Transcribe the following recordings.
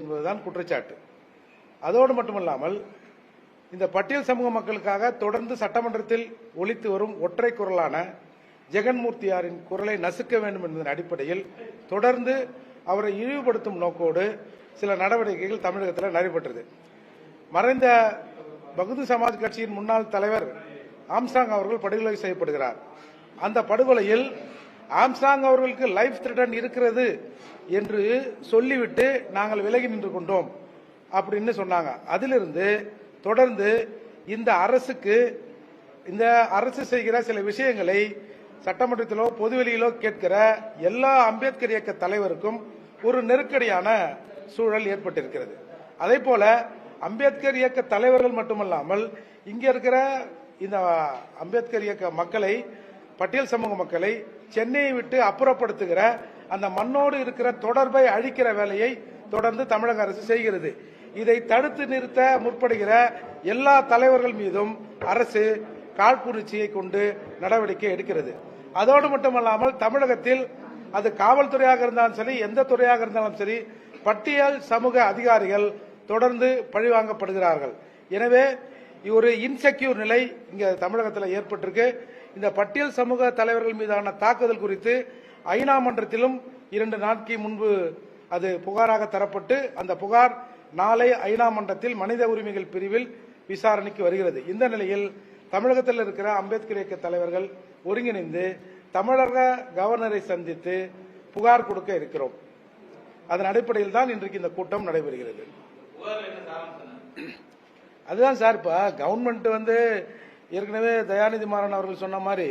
என்பதுதான் குற்றச்சாட்டு. அதோடு மட்டுமல்லாமல் இந்த பட்டியல் சமூக மக்களுக்காக தொடர்ந்து சட்டமன்றத்தில் ஒலித்து வரும் ஒற்றை குரலான ஜெகன்மூர்த்தியாரின் குரலை நசுக்க வேண்டும் என்பதன் அடிப்படையில் தொடர்ந்து அவரை இழிவுபடுத்தும் நோக்கோடு சில நடவடிக்கைகள் தமிழகத்தில் நடைபெற்றது. மறைந்த பகுஜன் சமாஜ் கட்சியின் முன்னாள் தலைவர் ஆம்ஸ்ட்ராங் அவர்கள் படுகொலை செய்யப்படுகிறார். அந்த படுகொலையில் ஆம்ஸ்ட்ராங் அவர்களுக்கு லைஃப் த்ரெட்டன் இருக்கிறது என்று சொல்லிவிட்டு நாங்கள் விலகி நின்று கொண்டோம் அப்படின்னு சொன்னாங்க. அதிலிருந்து தொடர்ந்து இந்த அரசு செய்கிற சில விஷயங்களை சட்டமன்றத்திலோ பொதுவெளியிலோ கேட்கிற எல்லா அம்பேத்கர் இயக்க தலைவருக்கும் ஒரு நெருக்கடியான சூழல் ஏற்பட்டிருக்கிறது. அதே போல அம்பேத்கர் இயக்க தலைவர்கள் மட்டுமல்லாமல் இங்க இருக்கிற இந்த அம்பேத்கர் இயக்க மக்களை, பட்டியல் சமூக மக்களை சென்னையை விட்டு அப்புறப்படுத்துகிற அந்த மண்ணோடு இருக்கிற தொடர்பை அழிக்கிற வேலையை தொடர்ந்து தமிழக அரசு செய்கிறது. இதை தடுத்து நிறுத்த முற்படுகிற எல்லா தலைவர்கள் மீதும் அரசு காழ்ப்புணர்ச்சியை கொண்டு நடவடிக்கை எடுக்கிறது. அதோடு மட்டுமல்லாமல் தமிழகத்தில் அது காவல்துறையாக இருந்தாலும் சரி, எந்த துறையாக இருந்தாலும் சரி, பட்டியல் சமூக அதிகாரிகள் தொடர்ந்து பழிவாங்கப்படுகிறார்கள். எனவே ஒரு இன்செக்யூர் நிலை இங்க தமிழகத்தில் ஏற்பட்டிருக்கு. இந்த பட்டியல் சமூக தலைவர்கள் மீதான தாக்குதல் குறித்து ஐநா மன்றத்திலும் 2 நாட்களுக்கு முன்பு அது புகாராக தரப்பட்டு அந்த புகார் நாளை ஐநா மன்றத்தில் மனித உரிமைகள் பிரிவில் விசாரணைக்கு வருகிறது. இந்த நிலையில் தமிழகத்தில் இருக்கிற அம்பேத்கர் இயக்க தலைவர்கள் ஒருங்கிணைந்து தமிழக கவர்னரை சந்தித்து புகார் கொடுக்க இருக்கிறோம். அதன் அடிப்படையில் தான் இன்றைக்கு இந்த கூட்டம் நடைபெறுகிறது. அதுதான் சார், இப்ப கவர்மெண்ட் ஏற்கனவே தயாநிதி மாறன் அவர்கள் சொன்ன மாதிரி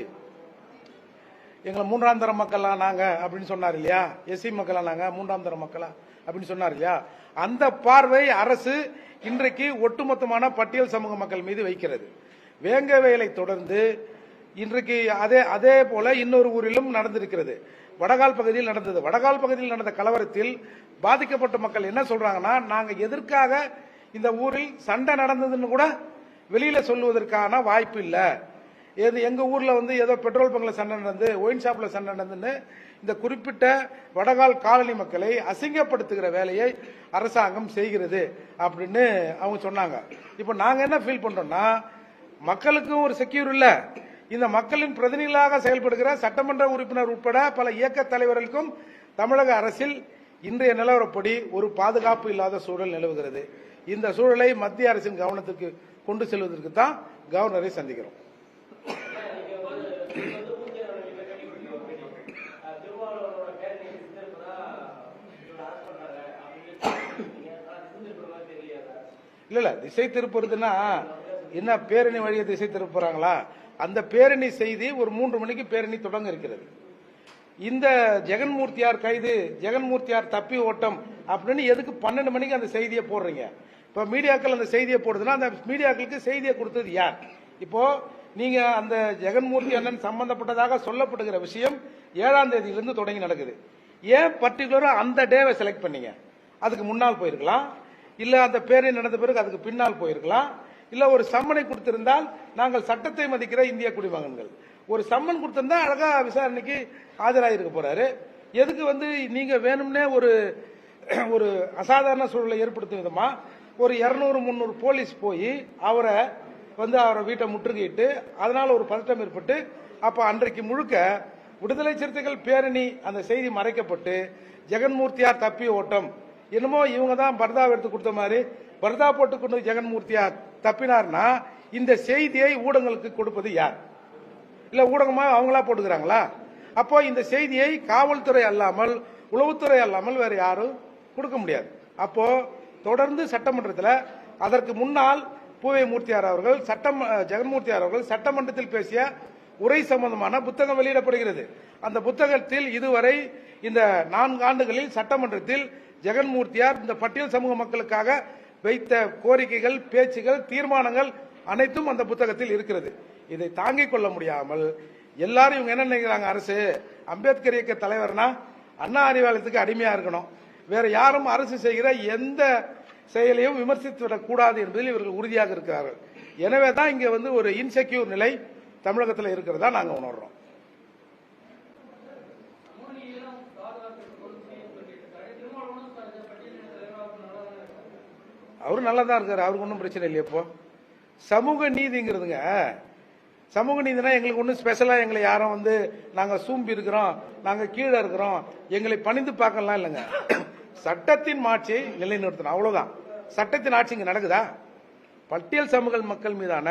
எங்களை 3ஆம் தர மக்களா நாங்க அப்படின்னு சொன்னார் இல்லையா, எஸ்சி மக்களா நாங்க 3ஆம் தர மக்களா அப்படின்னு சொன்னார் இல்லையா, அந்த பார்வை அரசு இன்றைக்கு ஒட்டுமொத்தமான பட்டியல் சமூக மக்கள் மீது வைக்கிறது. வேங்க வயலை தொடர்ந்து இன்றைக்கு அதே போல இன்னொரு ஊரிலும் நடந்திருக்கிறது. வடகால் பகுதியில் நடந்தது. வடகால் பகுதியில் நடந்த கலவரத்தில் பாதிக்கப்பட்ட மக்கள் என்ன சொல்றாங்கன்னா, நாங்க எதற்காக இந்த ஊரில் சண்டை நடந்ததுன்னு கூட வெளியில சொல்லுவதற்கான வாய்ப்பு இல்ல. எங்க ஊர்ல ஏதோ பெட்ரோல் பங்க்ல சண்டை நடந்து, ஒயின் ஷாப்ல சண்டை நடந்துன்னு இந்த குறிப்பிட்ட வடகால் காலனி மக்களை அசிங்கப்படுத்துகிற வேலையை அரசாங்கம் செய்கிறது அப்படின்னு அவங்க சொன்னாங்க. இப்ப நாங்க என்ன ஃபீல் பண்றோம்னா, மக்களுக்கும் ஒரு செக்யூர் இல்ல, இந்த மக்களின் பிரதிநிதிகளாக செயல்படுகிற சட்டமன்ற உறுப்பினர் உட்பட பல இயக்க தலைவர்களுக்கும் தமிழக அரசில் இன்றைய நிலவரப்படி ஒரு பாதுகாப்பு இல்லாத சூழல் நிலவுகிறது. இந்த சூழலை மத்திய அரசின் கவனத்திற்கு கொண்டு செல்வதற்கு தான் கவர்னரை சந்திக்கிறோம். இல்ல திசை திருப்புறதுன்னா என்ன, பேரணி வழியை திசை திருப்புறாங்களா? அந்த பேரணி செய்தி ஒரு 3 மணிக்கு பேரணி தொடங்க இருக்கிறது. இந்த ஜெகன்மூர்த்தியார் கைது, ஜெகன்மூர்த்தியார் தப்பி ஓட்டம் அப்படின்னு எதுக்கு 12 மணிக்கு அந்த செய்தியை போடுறீங்க? இப்ப மீடியாக்கள் அந்த செய்தியை போடுதுன்னா அந்த மீடியாக்களுக்கு செய்தியை கொடுத்தது யார்? இப்போ நீங்க அந்த ஜெகன்மூர்த்தி அண்ணன் சம்பந்தப்பட்டதாக சொல்லப்படுகிற விஷயம் 7ஆம் தேதியிலிருந்து தொடங்கி நடக்குது. ஏன் பர்டிகுலரா அந்த டேவை செலக்ட் பண்ணீங்க? அதுக்கு முன்னால் போயிருக்கலாம், இல்ல அந்த பேரணி நடந்த பிறகு அதுக்கு பின்னால் போயிருக்கலாம், இல்ல ஒரு சம்மனை கொடுத்திருந்தால் நாங்கள் சட்டத்தை மதிக்கிற இந்திய குடிமகன்கள் ஒரு சம்மன் கொடுத்திருந்தா அழகா விசாரணைக்கு ஆஜராயிருக்க போறாரு. எதுக்கு நீங்க வேணும்னே ஒரு அசாதாரண சூழலை ஏற்படுத்தும் விதமா ஒரு 200-300 போலீஸ் போய் அவரை வீட்டை முற்றுகையிட்டு அதனால ஒரு பதட்டம் ஏற்பட்டு அப்ப அன்றைக்கு முழுக்க விடுதலை சிறுத்தைகள் பேரணி அந்த செய்தி மறைக்கப்பட்டு ஜெகன்மூர்த்தியார் தப்பி ஓட்டம் என்னமோ இவங்க தான் பர்தா எடுத்து கொடுத்த மாதிரி பர்தா போட்டுக்கொண்டு ஜெகன்மூர்த்தியார் தப்பினார்னா இந்த செய்தியை ஊடகங்களுக்கு கொடுப்பது யார்? இல்ல ஊடகமா அவங்களா போட்டுக்கிறாங்களா? அப்போ இந்த செய்தியை காவல்துறை அல்லாமல், உளவுத்துறை அல்லாமல் வேற யாரும் கொடுக்க முடியாது. அப்போ தொடர்ந்து சட்டமன்றத்தில் அதற்கு முன்னால் பூவை மூர்த்தியார் அவர்கள் ஜெகன்மூர்த்தியார் அவர்கள் சட்டமன்றத்தில் பேசிய உரை சம்பந்தமான புத்தகம் வெளியிடப்படுகிறது. அந்த புத்தகத்தில் இதுவரை இந்த 4 ஆண்டுகளில் சட்டமன்றத்தில் ஜெகன்மூர்த்தியார் இந்த பட்டியல் சமூக மக்களுக்காக வைத்த கோரிக்கைகள், பேச்சுகள், தீர்மானங்கள் அனைத்தும் அந்த புத்தகத்தில் இருக்கிறது. இதை தாங்கிக் கொள்ள முடியாமல் எல்லாரும் இவங்க என்ன நினைக்கிறாங்க, அரசு அம்பேத்கர் இயக்க தலைவர்னா அண்ணா அறிவாலயத்துக்கு அடிமையா இருக்கணும், வேற யாரும் அரசு செய்கிற எந்த செயலையும் விமர்சித்து விடக்கூடாது என்பதில் இவர்கள் உறுதியாக இருக்கிறார்கள். எனவே தான் இங்க ஒரு இன்செக்யூர் நிலை தமிழகத்தில் இருக்கிறதா நாங்க உணர்றோம். அவரு நல்லா தான் இருக்காரு, அவருக்கு ஒன்றும் பிரச்சனை இல்லையா. இப்போ சமூக நீதிங்கிறதுங்க, சமூக நீதினா எங்களுக்கு ஒன்றும் ஸ்பெஷலா எங்களை யாரும் வந்து நாங்க சூம்பி இருக்கிறோம், நாங்க கீழே இருக்கிறோம், எங்களை பணிந்து பார்க்கலாம் இல்லைங்க. சட்டத்தின் ஆட்சியை நிலைநிறுத்தணும், அவ்வளவுதான். சட்டத்தின் ஆட்சி இங்க நடக்குதா? பட்டியல் சமூக மக்கள் மீதான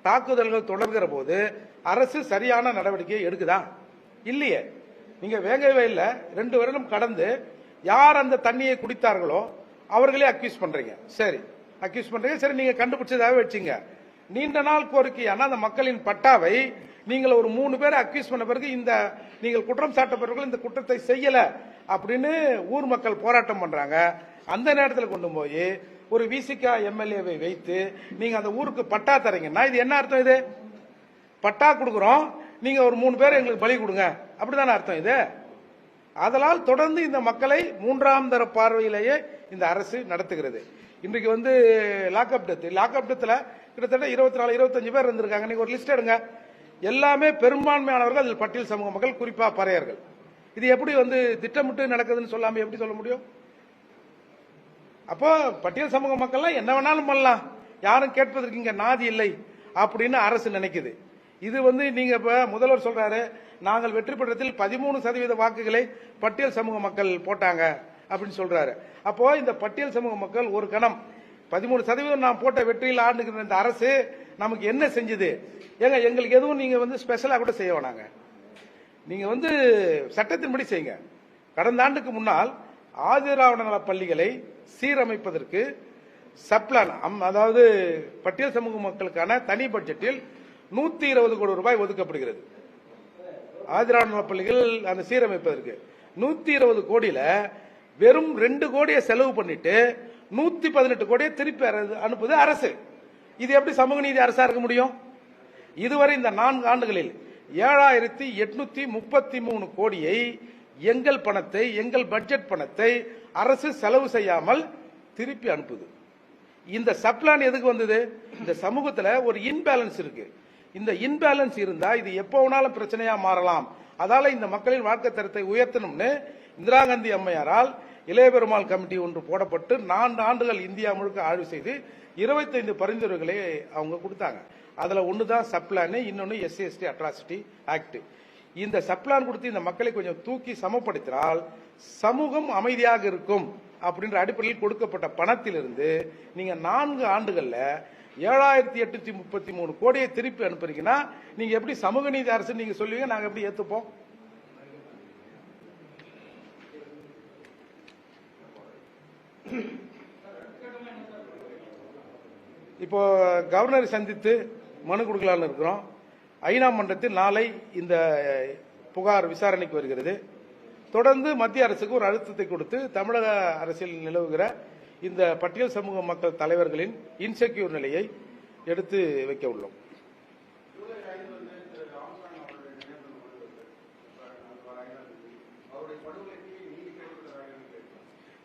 தாக்குதல்கள் தொடர்கிற போது அரசு சரியான நடவடிக்கை எடுக்குதா? இல்லையே. நீங்க வேங்கவே இல்லை, 2 வருடம் கடந்து யார் அந்த தண்ணியை குடித்தார்களோ அவர்களே அக்யூஸ் பண்றீங்க. சரி, அக்யூஸ் பண்றீங்க, சரி, நீங்க கண்டுபிடிச்சதாவே வச்சுங்க. நீண்ட நாள் கோரிக்கையான அந்த மக்களின் பட்டாவை நீங்கள் ஒரு 3 பேரை அக்யூஸ் பண்ண பிறகு இந்த நீங்கள் குற்றம் சாட்டப்பட்டவர்கள் இந்த குற்றத்தை செய்யல அப்படின்னு ஊர் மக்கள் போராட்டம் பண்றாங்க. அந்த நேரத்தில் கொண்டு போய் ஒரு விசிகா எம்எல்ஏவை வைத்து நீங்க அந்த ஊருக்கு பட்டா தரீங்கன்னா இது என்ன அர்த்தம்? இது பட்டா கொடுக்குறோம், நீங்க ஒரு 3 பேர் எங்களுக்கு பலி கொடுங்க, அப்படிதானே அர்த்தம் இது? அதனால் தொடர்ந்து இந்த மக்களை 3ஆம் தர பார்வையிலேயே இந்த அரசு நடத்துகிறது. இன்றைக்கு வந்து லாக்அப் டெத்தில் கிட்டத்தட்ட 24 25 பேர் இருந்திருக்காங்க. நீங்க ஒரு லிஸ்ட் எடுங்க, எல்லாமே பெரும்பான்மையானவர்கள் அதில் பட்டியல் சமூக மக்கள், குறிப்பா பறையர்கள். இது எப்படி வந்து திட்டமிட்டு நடக்குதுன்னு சொல்லாம எப்படி சொல்ல முடியும்? அப்போ பட்டியல் சமூக மக்கள்லாம் என்ன வேணாலும் பண்ணலாம், யாரும் கேட்பதற்கு இங்க நாதி இல்லை அப்படின்னு அரசு நினைக்குது. இது வந்து நீங்க இப்ப முதல்வர் சொல்றாரு, நாங்கள் வெற்றி பெற்றத்தில் 13% வாக்குகளை பட்டியல் சமூக மக்கள் போட்டாங்க அப்படின்னு சொல்றாரு. அப்போ இந்த பட்டியல் சமூக மக்கள் ஒரு கணம் 13% நான் போட்ட வெற்றியில் ஆண்டுகிற இந்த அரசு நமக்கு என்ன செஞ்சது? ஏங்க, எங்களுக்கு எதுவும் நீங்க வந்து ஸ்பெஷலா கூட செய்ய வேணாங்க, நீங்க வந்து சட்டத்தின்படி செய்யுங்க. கடந்த ஆண்டுக்கு முன்னால் ஆதிராவிட நல பள்ளிகளை சீரமைப்பதற்கு சப்ளான், அதாவது பட்டியல் சமூக மக்களுக்கான தனி பட்ஜெட்டில் 120 கோடி ரூபாய் ஒதுக்கப்படுகிறது. ஆதிராவிட நல பள்ளிகள் அந்த சீரமைப்பதற்கு 120 கோடியில வெறும் 2 கோடியை செலவு பண்ணிட்டு 118 கோடியை திருப்பி அனுப்புது அரசு. இது எப்படி சமூக நீதி அரசா இருக்க முடியும்? இதுவரை இந்த 4 ஆண்டுகளில் 7833 கோடியை எங்கள் பணத்தை, எங்கள் பட்ஜெட் பணத்தை அரசு செலவு செய்யாமல் திருப்பி அனுப்புது. இந்த சப்ளான் எதுக்கு வந்தது? இந்த சமூகத்தில் ஒரு இன்பேலன்ஸ் இருக்கு. இந்த இன்பேலன்ஸ் இருந்தா இது எப்போ வேணாலும் பிரச்சனையா மாறலாம். அதால இந்த மக்களின் வாழ்க்கை தரத்தை உயர்த்தணும்னு இந்திரா காந்தி அம்மையாரால் இளைய பெருமாள் கமிட்டி ஒன்று போடப்பட்டு 4 ஆண்டுகள் இந்தியா முழுக்க ஆய்வு செய்து 25 பரிந்துரைகளை அவங்க கொடுத்தாங்க. அதுல ஒண்ணுதான் சப்ளான், இன்னொன்னு SC/ST அட்ராசிட்டி ஆக்ட். இந்த சப்ளான் கொடுத்து இந்த மக்களை கொஞ்சம் தூக்கி சமப்படுத்தினால் சமூகம் அமைதியாக இருக்கும் அப்படின்ற அடிப்படையில் கொடுக்கப்பட்ட பணத்திலிருந்து நீங்க 4 ஆண்டுகள்ல 7833 கோடியை திருப்பி அனுப்புறீங்கன்னா நீங்க எப்படி சமூக நீதி அரசு நீங்க சொல்லுவீங்க? நாங்க எப்படி ஏத்துப்போம்? இப்போ கவர்னரை சந்தித்து மனு கொடுக்கலான்னு இருக்கிறோம். ஐநா மன்றத்தில் நாளை இந்த புகார் விசாரணைக்கு வருகிறது. தொடர்ந்து மத்திய அரசுக்கு ஒரு அழுத்தத்தை கொடுத்து தமிழக அரசியல் நிலவுகிற இந்த பட்டியல் சமூக மக்கள் தலைவர்களின் இன்செக்யூர் நிலையை எடுத்து வைக்க உள்ளோம்.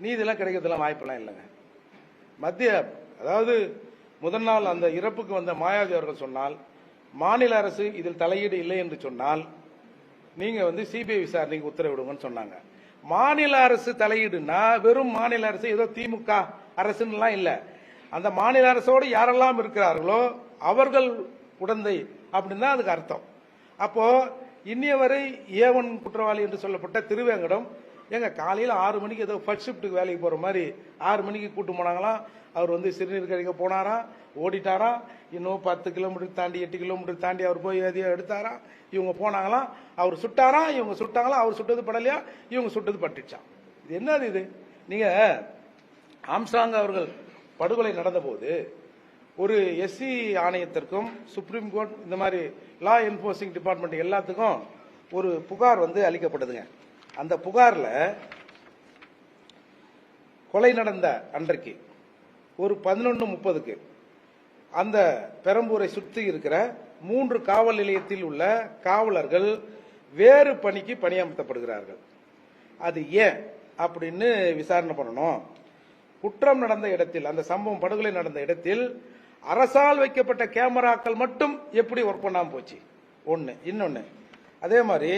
நீதியெல்லாம் கிடைக்கிறதுலாம் வாய்ப்பெல்லாம் இல்லைங்க. மத்திய, அதாவது முதல் நாள் அந்த இறப்புக்கு வந்த மாயாவதி அவர்கள் சொன்னால், மாநில அரசு இதில் தலையீடு இல்லை என்று சொன்னால் நீங்க வந்து சிபிஐ விசாரணைக்கு உத்தரவிடுங்கன்னு சொன்னாங்க. மாநில அரசு தலையீடுனா வெறும் மாநில அரசு ஏதோ திமுக அரசுலாம் இல்ல, அந்த மாநில அரசோடு யாரெல்லாம் இருக்கிறார்களோ அவர்கள் உடந்தை அப்படின்னு தான் அதுக்கு அர்த்தம். அப்போ இன்னிய வரை ஏவன் குற்றவாளி என்று சொல்லப்பட்ட திருவேங்கடம் எங்க காலையில் 6 மணிக்கு ஏதோ ஃபர்ஸ்ட் ஷிஃப்ட்டுக்கு வேலைக்கு போற மாதிரி 6 மணிக்கு கூட்டு போனாங்களாம். அவர் வந்து சிறுநீர் கழிக்க போனாராம், ஓடிட்டாராம். இன்னும் 10 கிலோமீட்டர் தாண்டி 8 கிலோமீட்டர் தாண்டி அவர் போய் எதையோ எடுத்தாராம். இவங்க போனாங்களாம், அவர் சுட்டாராம், இவங்க சுட்டாங்களாம். அவர் சுட்டது படலையா, இவங்க சுட்டது பட்டுச்சான். இது என்னது இது? நீங்க ஆம்ஸ்ட்ராங் அவர்கள் படுகொலை நடந்த போது ஒரு எஸ்சி ஆணையத்திற்கும் சுப்ரீம் கோர்ட் இந்த மாதிரி லா என்போர்சிங் டிபார்ட்மெண்ட் எல்லாத்துக்கும் ஒரு புகார் வந்து அளிக்கப்படுதுங்க. அந்த புகார்ல கொலை நடந்த அன்றைக்கு ஒரு 11:30க்கு அந்த பெரம்பூரை சுற்றி இருக்கிற 3 காவல் நிலையத்தில் உள்ள காவலர்கள் வேறு பணிக்கு பணியமர்த்தப்படுகிறார்கள். அது ஏன் அப்படின்னு விசாரணை பண்ணணும். குற்றம் நடந்த இடத்தில், அந்த சம்பவம் படுகொலை நடந்த இடத்தில் அரசால் வைக்கப்பட்ட கேமராக்கள் மட்டும் எப்படி ஒர்க் பண்ணாம போச்சு? ஒன்னு. இன்னொன்னு, அதே மாதிரி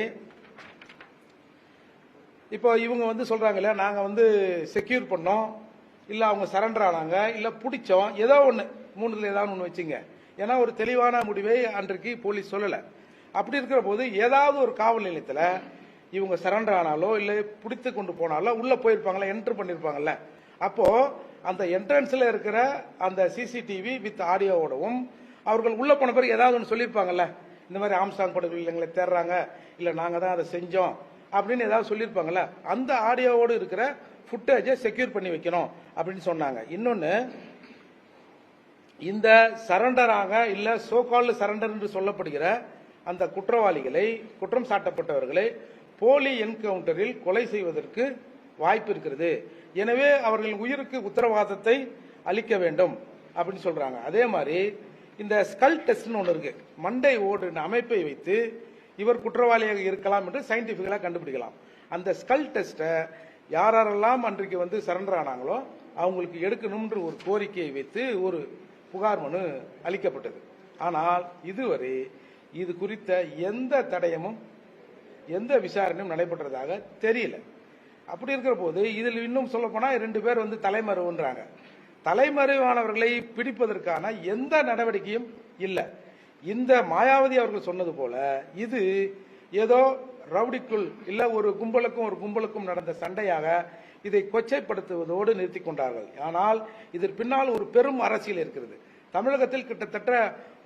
இப்போ இவங்க வந்து சொல்றாங்கல்ல, நாங்க வந்து செக்யூர் பண்ணோம், இல்ல அவங்க சரண்டர் ஆனாங்க, இல்ல பிடிச்சோம், ஏதோ ஒண்ணு மூணுல ஏதாவது ஒண்ணு வச்சுங்க. ஏன்னா ஒரு தெளிவான முடிவை அன்றைக்கு போலீஸ் சொல்லல. அப்படி இருக்கிற போது ஏதாவது ஒரு காவல் நிலையத்தில் இவங்க சரண்டர் ஆனாலோ இல்ல பிடித்து கொண்டு போனாலோ உள்ள போயிருப்பாங்களா, என்டர் பண்ணிருப்பாங்கல்ல. அப்போ அந்த என்ட்ரன்ஸ்ல இருக்கிற அந்த சிசிடிவி வித் ஆடியோவோடவும் அவர்கள் உள்ள போன பிறகு ஏதாவது ஒன்று சொல்லியிருப்பாங்கல்ல, இந்த மாதிரி ஆம்ஸ்டாங் படுகொலை எங்களை தேடுறாங்க, இல்ல நாங்க தான் அதை செஞ்சோம் அப்படின்னு ஏதாவது சொல்லியிருப்பாங்கல்ல. அந்த ஆடியோவோடு இருக்கிற ஃபுட்டேஜை செக்யூர் பண்ணி வைக்கணும் அப்படின்னு சொன்னாங்க. இன்னொன்னு, இந்த சரண்டராக இல்ல சோகால்டு சரண்டர் என்று சொல்லப்படுகிற அந்த குற்றவாளிகளை, குற்றம் சாட்டப்பட்டவர்களை போலி என்கவுண்டரில் கொலை செய்வதற்கு வாய்ப்பு இருக்கிறது. எனவே அவர்கள் உயிருக்கு உத்தரவாதத்தை அளிக்க வேண்டும் அப்படின்னு சொல்றாங்க. அதே மாதிரி இந்த ஸ்கல் டெஸ்ட் ஒன்று இருக்கு, மண்டை ஓடு அமைப்பை வைத்து இவர் குற்றவாளியாக இருக்கலாம் என்று சயின்டிபிக்கலா கண்டுபிடிக்கலாம். அந்த ஸ்கல் டெஸ்ட்டை யாரெல்லாம் அன்றைக்கு வந்து சரண்டர் ஆனாங்களோ அவங்களுக்கு எடுக்கணும்ன்ற ஒரு கோரிக்கையை வைத்து ஒரு புகார் மனு அளிக்கப்பட்டது. ஆனால் இதுவரை இது குறித்த எந்த தடயமும் எந்த விசாரணையும் நடைபெற்றதாக தெரியல. அப்படி இருக்கிற போது இதில் இன்னும் சொல்ல போனா 2 பேர் வந்து தலைமறைவுன்றாங்க. தலைமறைவானவர்களை பிடிப்பதற்கான எந்த நடவடிக்கையும் இல்லை. இந்த மாயாவதி அவர்கள் சொன்னது போல இது ஏதோ ரவுடிக்குள் இல்ல ஒரு கும்பலுக்கும் நடந்த சண்டையாக இதை கொச்சைப்படுத்துவதோடு நிறுத்திக் கொண்டார்கள். ஆனால் இதற்கு பின்னால் ஒரு பெரும் அரசியல் இருக்கிறது. தமிழகத்தில் கிட்டத்தட்ட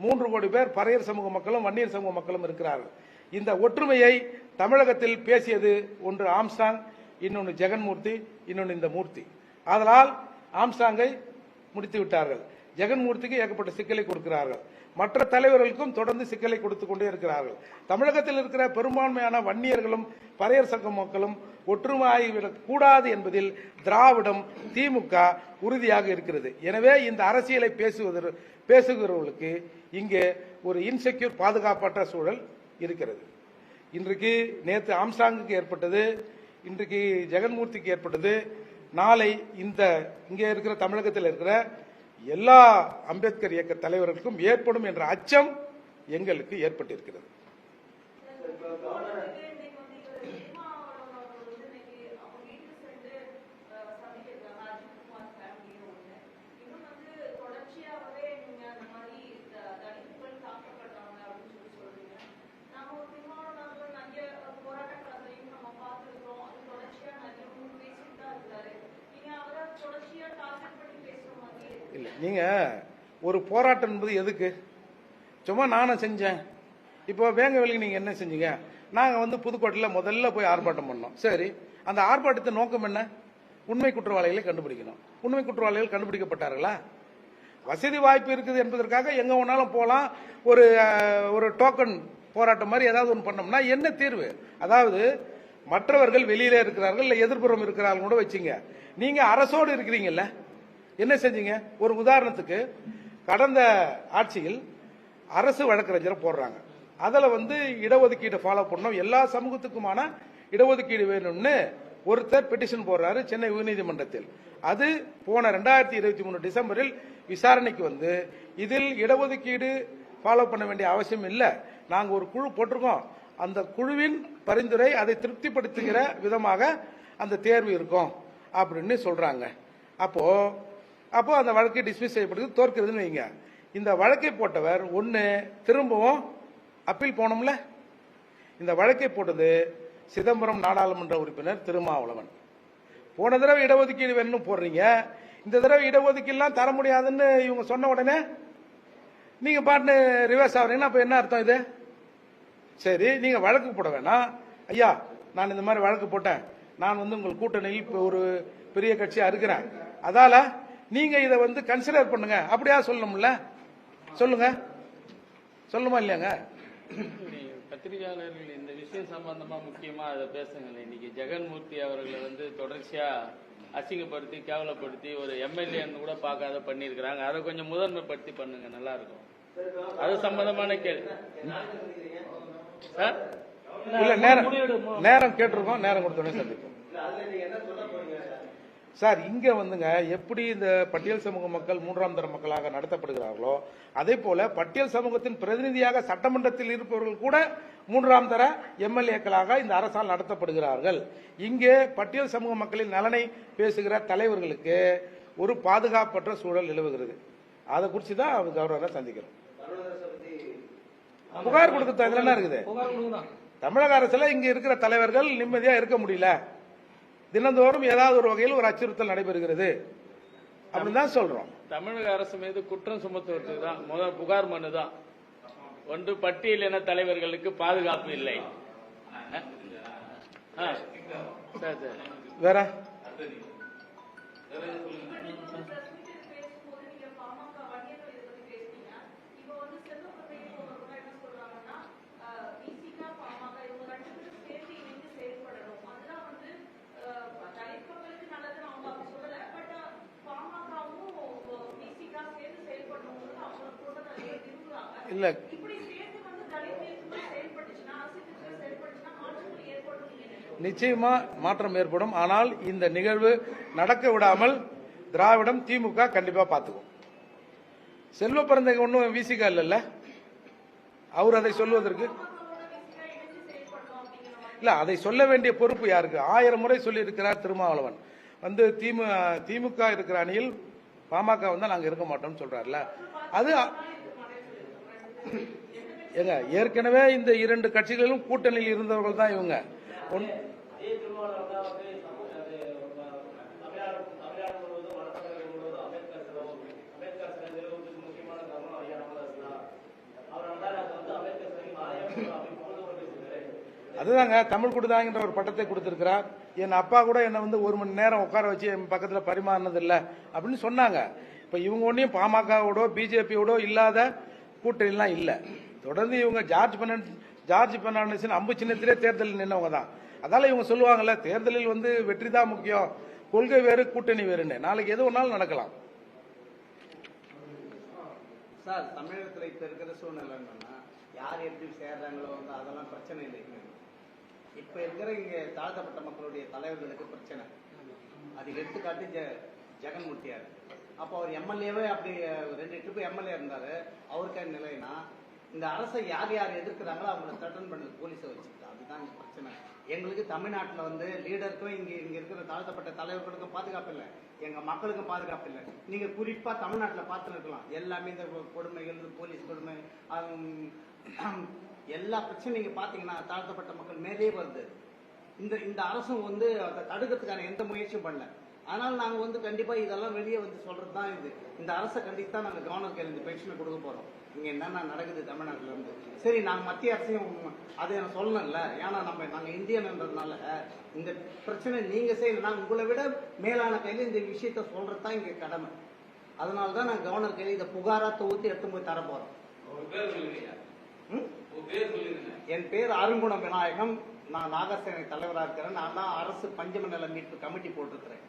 3 கோடி பேர் பறையர் சமூக மக்களும் வன்னியர் சமூக மக்களும் இருக்கிறார்கள். இந்த ஒற்றுமையை தமிழகத்தில் பேசியது ஒன்று ஆம்ஸ்டாங், இன்னொன்று ஜெகன்மூர்த்தி, இன்னொன்று இந்த மூர்த்தி. அதனால் ஆம்ஸ்டாங்கை முடித்து விட்டார்கள், ஜெகன்மூர்த்திக்கு ஏகப்பட்ட சிக்கலை கொடுக்கிறார்கள், மற்ற தலைவர்களுக்கும் தொடர்ந்து சிக்கலை கொடுத்துக் கொண்டே இருக்கிறார்கள். தமிழகத்தில் இருக்கிற பெரும்பான்மையான வன்னியர்களும் பறையர் சங்க மக்களும் ஒற்றுமையாகிவிடக் கூடாது என்பதில் திராவிடம், திமுக உறுதியாக இருக்கிறது. எனவே இந்த அரசியலை பேசுகிறவர்களுக்கு இங்கே ஒரு இன்செக்யூர், பாதுகாப்பற்ற சூழல் இருக்கிறது. இன்றைக்கு நேற்று ஆம்ஸ்டாங்குக்கு ஏற்பட்டது, இன்றைக்கு ஜெகன்மூர்த்திக்கு ஏற்பட்டது, நாளை இங்கே இருக்கிற தமிழகத்தில் இருக்கிற எல்லா அம்பேத்கர் இயக்க தலைவர்களுக்கும் ஏற்படும் என்ற அச்சம் எங்களுக்கு ஏற்பட்டிருக்கிறது. இல்லை, நீங்க ஒரு போராட்டம் என்பது எதுக்கு? சும்மா நானும் செஞ்சேன். இப்போ வேங்கவேலுக்கு நீங்க என்ன செஞ்சீங்க? நாங்க வந்து புதுக்கோட்டையில் முதல்ல போய் ஆர்ப்பாட்டம் பண்ணோம். சரி, அந்த ஆர்ப்பாட்டத்தின் நோக்கம் என்ன? உண்மை குற்றவாளிகளை கண்டுபிடிக்கணும். உண்மை குற்றவாளிகள் கண்டுபிடிக்கப்பட்டார்களா? வசதி வாய்ப்பு இருக்குது என்பதற்காக எங்க வேணாலும் போலாம், ஒரு டோக்கன் போராட்டம் மாதிரி ஏதாவது ஒன்று பண்ணோம்னா என்ன தீர்வு? அதாவது மற்றவர்கள் வெளியில இருக்கிறார்கள், இல்ல எதிர்ப்புறம் இருக்கிறார்கள் கூட வச்சுங்க, நீங்க அரசோடு இருக்கிறீங்கல்ல, என்ன செஞ்சீங்க? ஒரு உதாரணத்துக்கு, கடந்த ஆட்சியில் அரசு வழக்கறிஞரை போடுறாங்க, அதுல வந்து இடஒதுக்கீடு ஃபாலோ பண்ணோம், எல்லா சமூகத்துக்குமான இடஒதுக்கீடு வேணும்னு ஒருத்தர் பெட்டிஷன் போடுறாரு சென்னை உயர்நீதிமன்றத்தில். அது போன 2023 டிசம்பரில் விசாரணைக்கு வந்து இதில் இடஒதுக்கீடு ஃபாலோ பண்ண வேண்டிய அவசியம் இல்லை, நாங்க ஒரு குழு போட்டிருக்கோம், அந்த குழுவின் பரிந்துரை அதை திருப்திப்படுத்துகிற விதமாக அந்த தேர்வு இருக்கும் அப்படின்னு சொல்றாங்க. அப்போ அந்த வழக்கை டிஸ்மிஸ் செய்யப்படுது, தோற்கிறதுன்னு வைங்க. இந்த வழக்கை போட்டவர் ஒன்னு திரும்பவும் அப்பீல் போனோம்ல, இந்த வழக்கை போட்டது சிதம்பரம் நாடாளுமன்ற உறுப்பினர் திருமாவளவன். போன தடவை இடஒதுக்கீடு வேணும்னு போடுறீங்க, இந்த தடவை இடஒதுக்கீடுலாம் தர முடியாதுன்னு இவங்க சொன்ன உடனே நீங்க பாட்டு ரிவர்ஸ் ஆகுறீங்கன்னா அப்ப என்ன அர்த்தம் இது? சரி, நீங்க வழக்கு போட வேணாம், ஐயா நான் இந்த மாதிரி வழக்கு போட்டேன், நான் வந்து உங்கள் கூட்டணியில் ஒரு பெரிய கட்சியா இருக்கிறேன், அதால நீங்க இதை வந்து கன்சிடர் பண்ணுங்க, அப்படியா சொல்லணும்ல? சொல்லுங்க, சொல்லுமா இல்லையாங்க? பத்திரிகையாளர்கள் இந்த விஷயம் சம்பந்தமா முக்கியமா அதை பேசுங்க. இன்னைக்கு ஜெகன்மூர்த்தி அவர்களை வந்து தொடர்ச்சியா அசிங்கப்படுத்தி கேவலப்படுத்தி ஒரு எம்எல்ஏன்னு கூட பார்க்காத பண்ணிருக்கிறாங்க. அதை கொஞ்சம் முதன்மைப்படுத்தி பண்ணுங்க, நல்லா இருக்கும். அது சம்பந்தமான கேள்வி சார். இல்ல, நேரம் கேட்டிருக்கோம், நேரம் கொடுத்தோடனே சந்திப்போம் சார். இங்க வந்துங்க எப்படி இந்த பட்டியல் சமூக மக்கள் 3ஆம் தர மக்களாக நடத்தப்படுகிறார்களோ அதே போல பட்டியல் சமூகத்தின் பிரதிநிதியாக சட்டமன்றத்தில் இருப்பவர்கள் கூட 3ஆம் தர எம்எல்ஏக்களாக இந்த அரசால் நடத்தப்படுகிறார்கள். இங்கே பட்டியல் சமூக மக்களின் நலனை பேசுகிற தலைவர்களுக்கு ஒரு பாதுகாப்பற்ற சூழல் நிலவுகிறது. அதை குறித்து தான் அவங்க கவர்னரை சந்திக்கிறோம். புகார் கொடுக்க இதுல என்ன இருக்குது? தமிழக அரசுல இங்க இருக்கிற தலைவர்கள் நிம்மதியா இருக்க முடியல, தினந்தோறும் ஏதாவது ஒரு வகையில் ஒரு அச்சுறுத்தல் நடைபெறுகிறது அப்படின்னு தான் சொல்றோம். தமிழக அரசு மீது குற்றம் சுமத்துவதற்கு தான் முதல் புகார் மனு தான். ஒன்று, பட்டியலின தலைவர்களுக்கு பாதுகாப்பு இல்லை. வேற இல்ல, நிச்சயமா மாற்றம் ஏற்படும். ஆனால் இந்த நிகழ்வு நடக்க விடாமல் திராவிடம் திமுக கண்டிப்பா பார்த்துக்கும். செல்வ பிறந்தங்க ஒன்றும் விசிகா இல்ல, அவர் அதை சொல்வதற்கு இல்ல, அதை சொல்ல வேண்டிய பொறுப்பு யாருக்கு? 1000 முறை சொல்லி இருக்கிறார் திருமாவளவன். வந்து திமுக இருக்கிற அணியில் பாமக வந்தா நாங்க இருக்க மாட்டோம்னு சொல்றாருல. அது ஏங்க, ஏற்கனவே இந்த 2 கட்சிகளிலும் கூட்டணியில் இருந்தவர்கள் தான் இவங்க. அதுதாங்க, தமிழ் கொடுதாங்கிற ஒரு பட்டத்தை கொடுத்திருக்கிறார். என் அப்பா கூட என்ன வந்து 1 மணி நேரம் உட்கார வச்சு என் பக்கத்துல பரிமாறினது இல்ல அப்படின்னு சொன்னாங்க. இப்ப இவங்க ஒன்னும் பாமகவோட பிஜேபியோட இல்லாத கூட்டணிலாம் இல்ல. தொடர்ந்து இவங்க ஜார்ஜ் பெர்னாண்டஸின் அம்பு சின்னத்திலே தேர்தலில் நின்னவங்க தான். அதால இவங்க சொல்லுவாங்கல்ல, தேர்தலில் வந்து வெற்றி தான் முக்கியம், கொள்கை வேறு கூட்டணி வேறுன்னு. நாளைக்கு எது ஒன்னாலும் நடக்கலாம். சார், தமிழகத்தில் இப்ப இருக்கிற சூழ்நிலை என்னன்னா, யார் எப்படி சேர்றாங்களோ வந்து அதெல்லாம் பிரச்சனை இல்லை. இப்ப இருக்கிற இங்க தாழ்த்தப்பட்ட மக்களுடைய தலைவர்களுக்கு பிரச்சனை. அது எடுத்துக்காட்டு ஜெகன்மூர்த்தியார். அப்போ அவர் எம்எல்ஏவே அப்படி 2 ட்ரிப்பு எம்எல்ஏ இருந்தாரு. அவருக்கு நிலைனா இந்த அரசை யார் யார் எதிர்க்கிறாங்களோ அவங்களை த்ரெட்டன் பண்ணது போலீஸை வச்சுக்கிட்டு. அதுதான் பிரச்சனை. எங்களுக்கு தமிழ்நாட்டில் வந்து லீடருக்கும் இங்க இருக்கிற தாழ்த்தப்பட்ட தலைவர்களுக்கும் பாதுகாப்பு இல்லை, எங்க மக்களுக்கும் பாதுகாப்பு இல்லை. நீங்க குறிப்பா தமிழ்நாட்டில் பார்த்துன்னு இருக்கலாம். எல்லாமே இந்த கொடுமைகள், போலீஸ் கொடுமை, எல்லா பிரச்சனையும் நீங்க பாத்தீங்கன்னா தாழ்த்தப்பட்ட மக்கள் மேலே வருது. இந்த அரசும் வந்து அதை தடுக்கிறதுக்கான எந்த முயற்சியும் பண்ணல. ஆனால் நாங்க வந்து கண்டிப்பா இதெல்லாம் வெளியே வந்து சொல்றதுதான் இது. இந்த அரசை கண்டிப்பா நாங்க கவர்னர் கையில் இந்த பென்ஷனை கொடுக்க போறோம். இங்க என்னென்ன நடக்குது தமிழ்நாட்டில இருந்து. சரி, நாங்க மத்திய அரசையும் அதை சொல்லணும்ல. ஏன்னா நாங்க இந்தியன்ன்றதுனால இந்த பிரச்சனை நீங்க செய்யல, நாங்க உங்களை விட மேலான கையில இந்த விஷயத்த சொல்றதுதான் இங்க கடமை. அதனாலதான் நாங்க கவர்னர் கையில இதை புகாரா தொகுத்து எடுத்து போய் தர போறோம். என் பேர் அருங்குணம் விநாயகம். நான் நாகசேனை தலைவராக இருக்கிறேன். நான் தான் அரசு பஞ்சம நல மீட்பு கமிட்டி போட்டிருக்கிறேன்.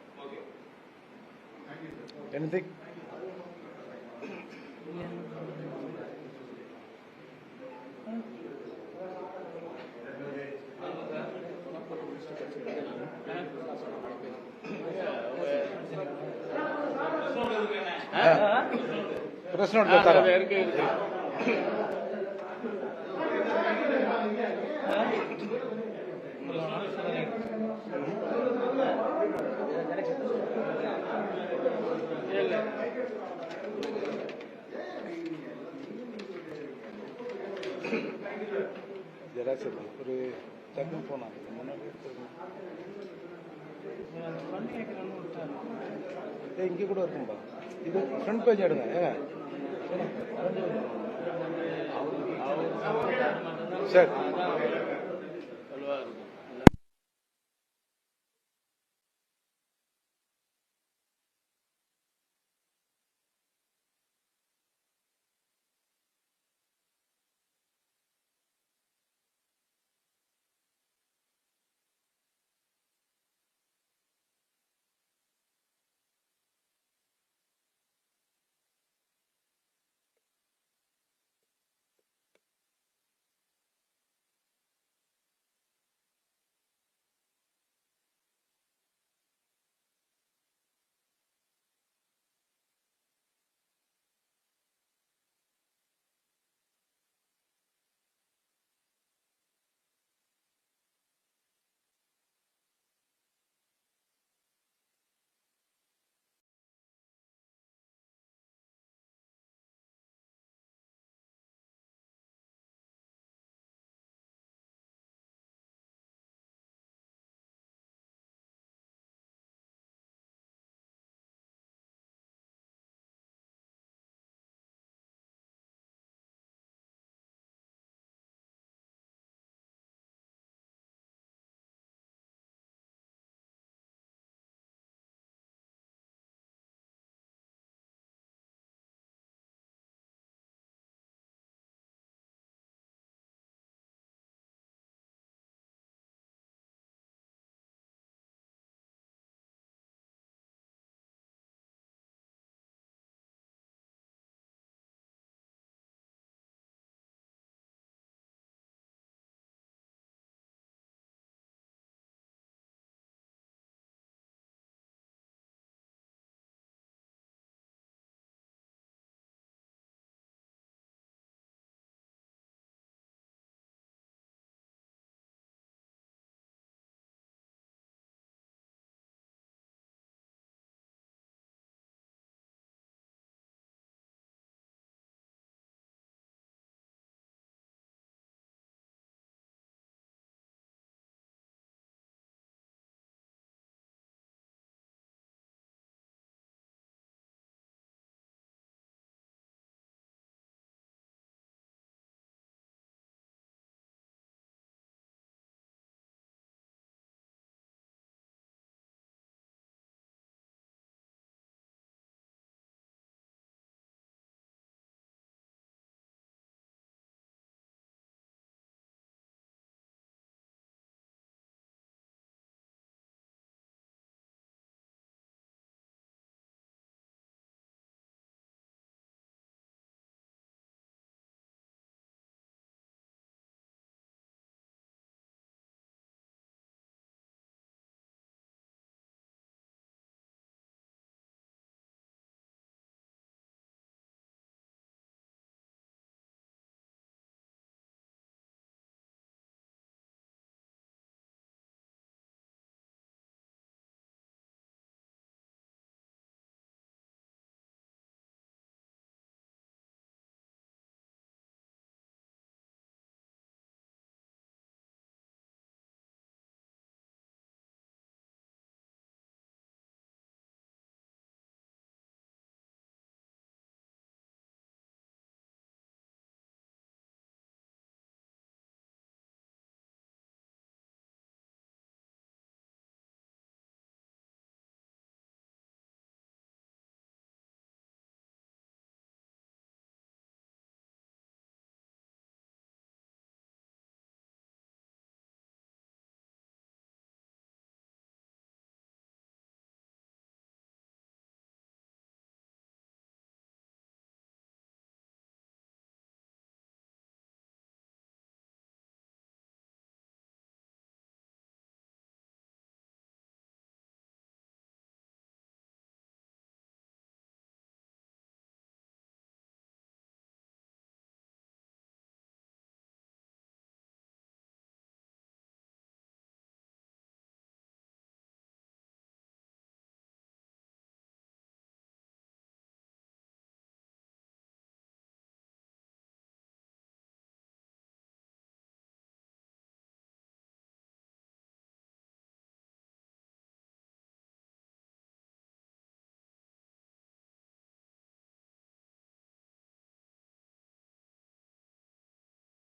பிரச்சனை ஒரு டக்குன்னு போனா இங்க கூட இருக்கும்பா. இது ஃப்ரண்ட் பேஜ் எடுங்க. சரி.